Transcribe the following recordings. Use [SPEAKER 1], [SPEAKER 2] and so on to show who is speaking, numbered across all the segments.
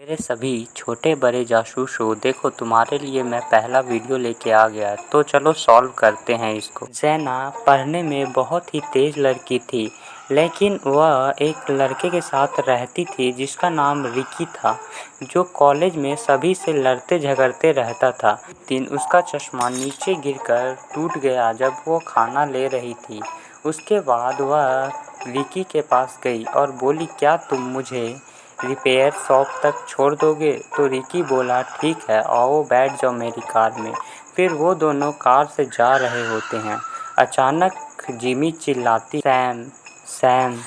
[SPEAKER 1] मेरे सभी छोटे बड़े जासूसों, देखो तुम्हारे लिए मैं पहला वीडियो लेके आ गया। तो चलो सॉल्व करते हैं इसको। जैना पढ़ने में बहुत ही तेज़ लड़की थी, लेकिन वह एक लड़के के साथ रहती थी जिसका नाम रिकी था, जो कॉलेज में सभी से लड़ते झगड़ते रहता था। एक दिन उसका चश्मा नीचे गिरकर टूट गया जब वो खाना ले रही थी। उसके बाद वह रिकी के पास गई और बोली, क्या तुम मुझे रिपेयर शॉप तक छोड़ दोगे? तो रिकी बोला, ठीक है, आओ बैठ जाओ मेरी कार में। फिर वो दोनों कार से जा रहे होते हैं। अचानक जिमी चिल्लाती, सैम सैम।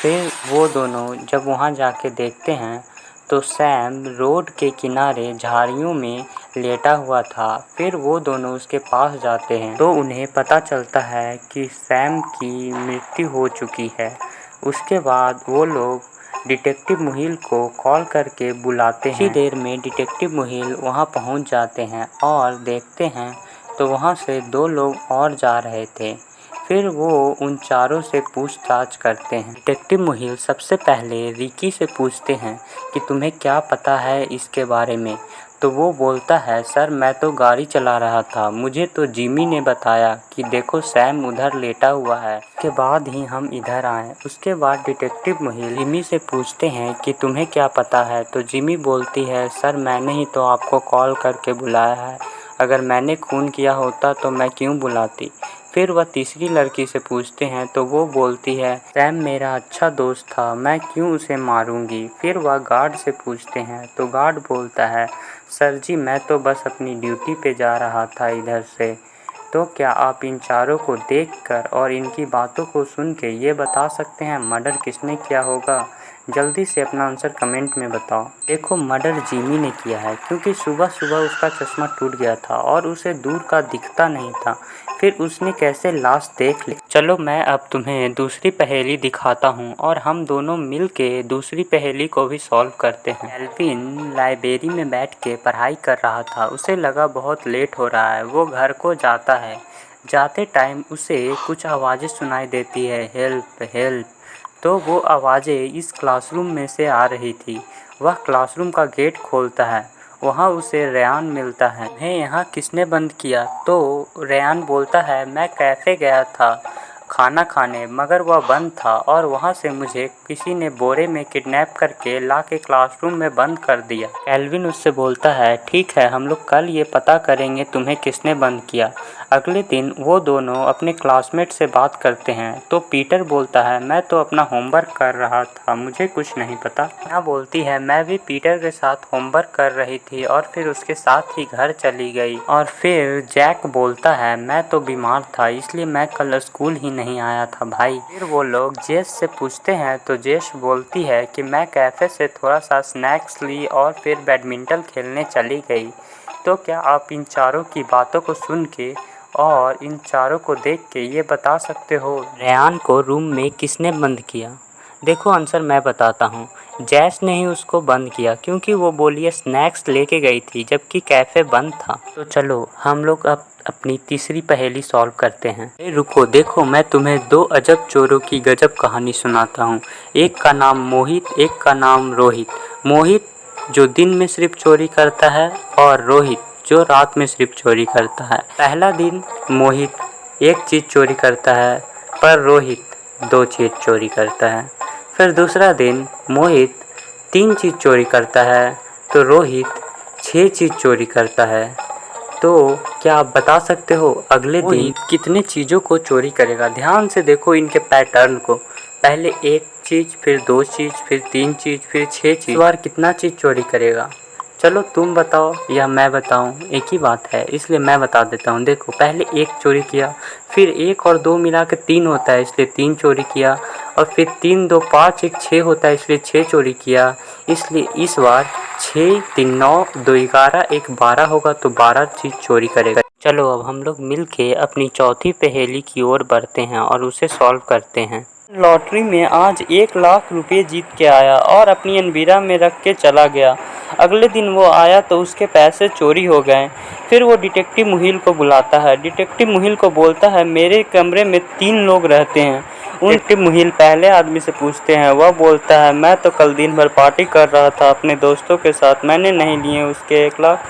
[SPEAKER 1] फिर वो दोनों जब वहाँ जाके देखते हैं तो सैम रोड के किनारे झाड़ियों में लेटा हुआ था। फिर वो दोनों उसके पास जाते हैं तो उन्हें पता चलता है कि सैम की मृत्यु हो चुकी है। उसके बाद वो लोग डिटेक्टिव मुहिल को कॉल करके बुलाते हैं। कुछ देर में डिटेक्टिव मुहिल वहां पहुंच जाते हैं और देखते हैं तो वहां से दो लोग और जा रहे थे। फिर वो उन चारों से पूछताछ करते हैं। डिटेक्टिव मुहिल सबसे पहले रिकी से पूछते हैं कि तुम्हें क्या पता है इसके बारे में। तो वो बोलता है, सर मैं तो गाड़ी चला रहा था, मुझे तो जिमी ने बताया कि देखो सैम उधर लेटा हुआ है, उसके बाद ही हम इधर आए। उसके बाद डिटेक्टिव मुहिल जिमी से पूछते हैं कि तुम्हें क्या पता है। तो जिमी बोलती है, सर मैंने ही तो आपको कॉल करके बुलाया है, अगर मैंने खून किया होता तो मैं क्यों बुलाती। फिर वह तीसरी लड़की से पूछते हैं तो वो बोलती है, सैम मेरा अच्छा दोस्त था, मैं क्यों उसे मारूंगी। फिर वह गार्ड से पूछते हैं तो गार्ड बोलता है, सर जी मैं तो बस अपनी ड्यूटी पे जा रहा था इधर से। तो क्या आप इन चारों को देखकर और इनकी बातों को सुन के ये बता सकते हैं मर्डर किसने किया होगा? जल्दी से अपना आंसर कमेंट में बताओ। देखो मर्डर जिमी ने किया है, क्योंकि सुबह सुबह उसका चश्मा टूट गया था और उसे दूर का दिखता नहीं था। फिर उसने कैसे लाश देख ली। चलो मैं अब तुम्हें दूसरी पहेली दिखाता हूँ और हम दोनों मिल के दूसरी पहेली को भी सॉल्व करते हैं। एल्विन लाइब्रेरी में बैठ के पढ़ाई कर रहा था। उसे लगा बहुत लेट हो रहा है। वो घर को जाता है। जाते टाइम उसे कुछ आवाज़ें सुनाई देती है, हेल्प हेल्प। तो वो आवाज़ें इस क्लासरूम में से आ रही थी। वह क्लासरूम का गेट खोलता है। वहाँ उसे रेयान मिलता है। तुम्हें यहाँ किसने बंद किया? तो रेयान बोलता है, मैं कैफ़े गया था खाना खाने, मगर वह बंद था और वहाँ से मुझे किसी ने बोरे में किडनैप करके ला के क्लासरूम में बंद कर दिया। एल्विन उससे बोलता है, ठीक है, हम लोग कल ये पता करेंगे तुम्हें किसने बंद किया। अगले दिन वो दोनों अपने क्लासमेट से बात करते हैं तो पीटर बोलता है, मैं तो अपना होमवर्क कर रहा था, मुझे कुछ नहीं पता। ना बोलती है, मैं भी पीटर के साथ होमवर्क कर रही थी और फिर उसके साथ ही घर चली गई। और फिर जैक बोलता है, मैं तो बीमार था इसलिए मैं कल स्कूल ही नहीं आया था भाई। फिर वो लोग जेस से पूछते हैं तो जेस बोलती है कि मैं कैफ़े से थोड़ा सा स्नैक्स ली और फिर बैडमिंटन खेलने चली गई। तो क्या आप इन चारों की बातों को सुन के और इन चारों को देख के ये बता सकते हो रेयान को रूम में किसने बंद किया? देखो आंसर मैं बताता हूँ। जैस ने ही उसको बंद किया, क्योंकि वो बोलिए स्नैक्स लेके गई थी जबकि कैफ़े बंद था। तो चलो हम लोग अब अपनी तीसरी पहेली सॉल्व करते हैं। रुको, देखो मैं तुम्हें दो अजब चोरों की गजब कहानी सुनाता हूँ। एक का नाम मोहित, एक का नाम रोहित। मोहित जो दिन में सिर्फ चोरी करता है और रोहित जो रात में सिर्फ चोरी करता है। पहला दिन मोहित एक चीज़ चोरी करता है पर रोहित दो चीज़ चोरी करता है। फिर दूसरा दिन मोहित 3 चीज़ चोरी करता है तो रोहित 6 चीज़ चोरी करता है। तो क्या आप बता सकते हो अगले दिन कितने चीज़ों को चोरी करेगा? ध्यान से देखो इनके पैटर्न को। पहले 1 चीज़, फिर 2 चीज़, फिर 3 चीज़, फिर 6 चीज़। इस बार कितना चीज़ चोरी करेगा? चलो तुम बताओ या मैं बताऊं, एक ही बात है इसलिए मैं बता देता हूं। देखो पहले 1 चोरी किया, फिर 1 और 2 मिला के 3 होता है इसलिए 3 चोरी किया, और फिर 3 2 5 1 6 होता है इसलिए 6 चोरी किया। इसलिए इस बार 6 3 9 2 11 1 12 होगा तो 12 चीज़ चोरी करेगा। चलो अब हम लोग मिल के अपनी चौथी पहेली की ओर बढ़ते हैं और उसे सॉल्व करते हैं। लॉटरी में आज 1 लाख रुपए जीत के आया और अपनी अलमीरा में रख के चला गया। अगले दिन वो आया तो उसके पैसे चोरी हो गए। फिर वो डिटेक्टिव मुहिल को बुलाता है। डिटेक्टिव मुहिल को बोलता है, मेरे कमरे में 3 लोग रहते हैं, डिटेक्टिव मुहिल पहले आदमी से पूछते हैं। वह बोलता है, मैं तो कल दिन भर पार्टी कर रहा था अपने दोस्तों के साथ, मैंने नहीं लिए उसके 1 लाख।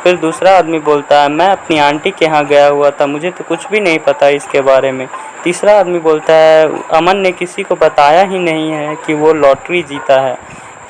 [SPEAKER 1] फिर दूसरा आदमी बोलता है, मैं अपनी आंटी के यहाँ गया हुआ था, मुझे तो कुछ भी नहीं पता इसके बारे में। तीसरा आदमी बोलता है, अमन ने किसी को बताया ही नहीं है कि वो लॉटरी जीता है।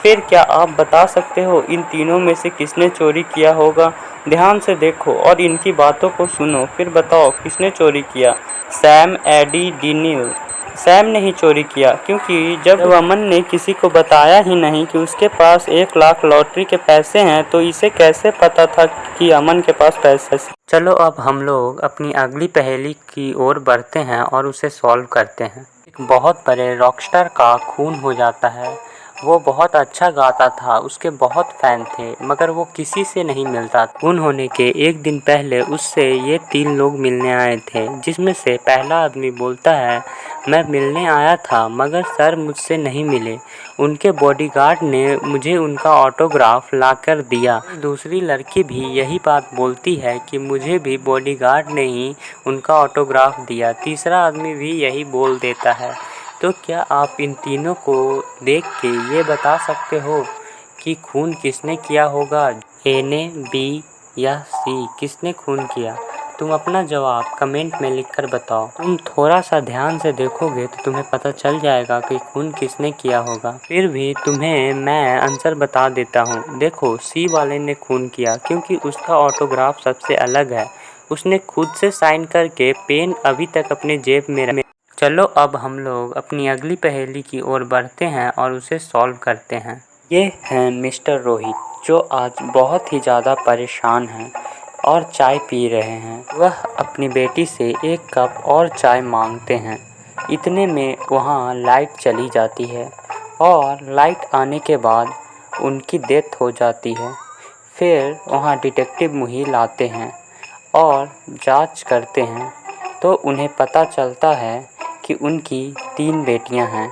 [SPEAKER 1] फिर क्या आप बता सकते हो इन तीनों में से किसने चोरी किया होगा? ध्यान से देखो और इनकी बातों को सुनो, फिर बताओ किसने चोरी किया। Sam, AD, डीनिल। सैम ने ही चोरी किया, क्योंकि जब अमन ने किसी को बताया ही नहीं कि उसके पास 1 लाख लॉटरी के पैसे हैं, तो इसे कैसे पता था कि अमन के पास पैसे। चलो अब हम लोग अपनी अगली पहेली की ओर बढ़ते हैं और उसे सॉल्व करते हैं। एक बहुत बड़े रॉकस्टार का खून हो जाता है। वो बहुत अच्छा गाता था, उसके बहुत फ़ैन थे, मगर वो किसी से नहीं मिलता। खून होने के एक दिन पहले उससे ये 3 लोग मिलने आए थे, जिसमें से पहला आदमी बोलता है, मैं मिलने आया था मगर सर मुझसे नहीं मिले, उनके बॉडीगार्ड ने मुझे उनका ऑटोग्राफ लाकर दिया। दूसरी लड़की भी यही बात बोलती है कि मुझे भी बॉडीगार्ड ने ही उनका ऑटोग्राफ दिया। तीसरा आदमी भी यही बोल देता है। तो क्या आप इन तीनों को देख के ये बता सकते हो कि खून किसने किया होगा? ए ने, बी या सी? किसने खून किया? तुम अपना जवाब कमेंट में लिखकर बताओ। तुम थोड़ा सा ध्यान से देखोगे तो तुम्हें पता चल जाएगा कि खून किसने किया होगा। फिर भी तुम्हें मैं आंसर बता देता हूँ। देखो, सी वाले ने खून किया, क्योंकि उसका ऑटोग्राफ सबसे अलग है। उसने खुद से साइन करके पेन अभी तक अपने जेब में। चलो अब हम लोग अपनी अगली पहेली की ओर बढ़ते हैं और उसे सॉल्व करते हैं। ये हैं मिस्टर रोहित, जो आज बहुत ही ज़्यादा परेशान हैं और चाय पी रहे हैं। वह अपनी बेटी से 1 कप और चाय मांगते हैं। इतने में वहाँ लाइट चली जाती है और लाइट आने के बाद उनकी डेथ हो जाती है। फिर वहाँ डिटेक्टिव मुहिल आते हैं और जांच करते हैं, तो उन्हें पता चलता है कि उनकी 3 बेटियां हैं।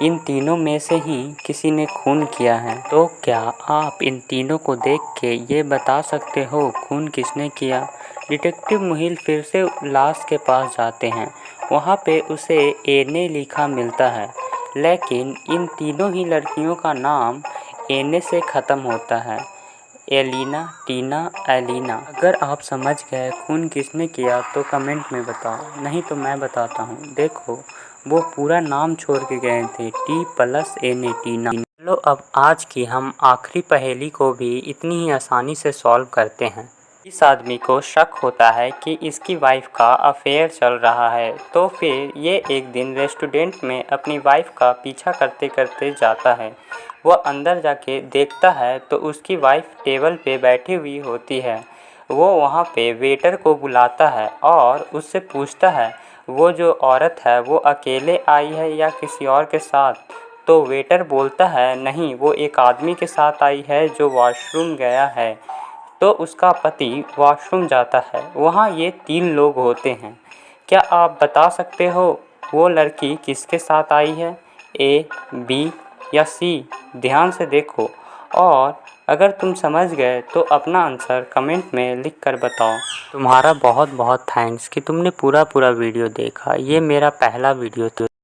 [SPEAKER 1] इन तीनों में से ही किसी ने खून किया है। तो क्या आप इन तीनों को देख के ये बता सकते हो खून किसने किया? डिटेक्टिव मुहिल फिर से लाश के पास जाते हैं। वहाँ पे उसे ए ने लिखा मिलता है, लेकिन इन तीनों ही लड़कियों का नाम एने से ख़त्म होता है। एलिना, टीना, एलिना। अगर आप समझ गए खून किसने किया तो कमेंट में बताओ, नहीं तो मैं बताता हूँ। देखो, वो पूरा नाम छोड़ के गए थे, T+N टीना। चलो अब आज की हम आखिरी पहेली को भी इतनी ही आसानी से सॉल्व करते हैं। इस आदमी को शक होता है कि इसकी वाइफ का अफेयर चल रहा है, तो फिर ये एक दिन रेस्टोरेंट में अपनी वाइफ का पीछा करते करते जाता है। वह अंदर जाके देखता है तो उसकी वाइफ टेबल पे बैठी हुई होती है। वो वहाँ पे वेटर को बुलाता है और उससे पूछता है, वो जो औरत है वो अकेले आई है या किसी और के साथ? तो वेटर बोलता है, नहीं, वो एक आदमी के साथ आई है जो वॉशरूम गया है। तो उसका पति वॉशरूम जाता है। वहाँ ये 3 लोग होते हैं। क्या आप बता सकते हो वो लड़की किसके साथ आई है? ए, बी या सी? ध्यान से देखो और अगर तुम समझ गए तो अपना आंसर कमेंट में लिख कर बताओ। तुम्हारा बहुत बहुत थैंक्स कि तुमने पूरा वीडियो देखा। ये मेरा पहला वीडियो था।